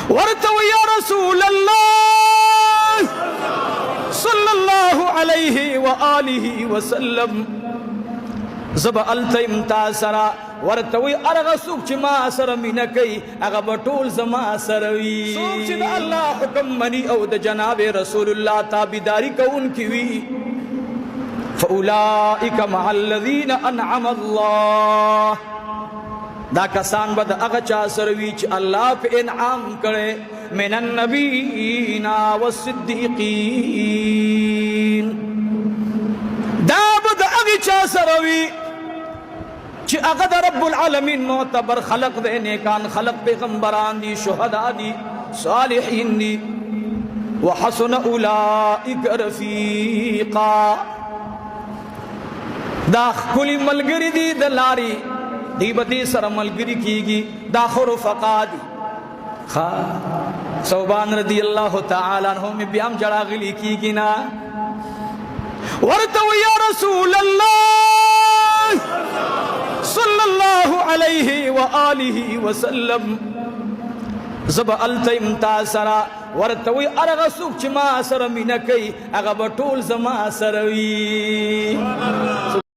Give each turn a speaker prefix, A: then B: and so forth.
A: ورته یا رسول الله صلی الله علیه و آله وسلم زب التیم تاسرا ورتوی ارغه سوق چې ما سره مینا کوي هغه بټول زما سره وي سوق چې الله حکم منی او د جناب رسول الله تابعداري کوونکی وي فاولئک مع الذین انعم الله دا کسان بد هغه چا سره وي چې الله په انعام کړي من النبیین والصدیقین دا بد هغه چا سره وي چې هغه د رب العالمین معتبر خلق دے نیکان خلق پیغمبران دی شهدا دی صالحین دی وحسن اولئک رفیقا دا کلی ملګری دی د لاري دی بدی سره ملګری کیږي دا خرفقا دی صوبان رضی الله تعالی عنہ می بیام جړاغلی کیږي نا ورته یا رسول الله صلی الله علیه و آله وسلم زب التیم تاسرا ورتوی ارغه سوق چې ما سره مینا کوي هغه بټول زما سره وي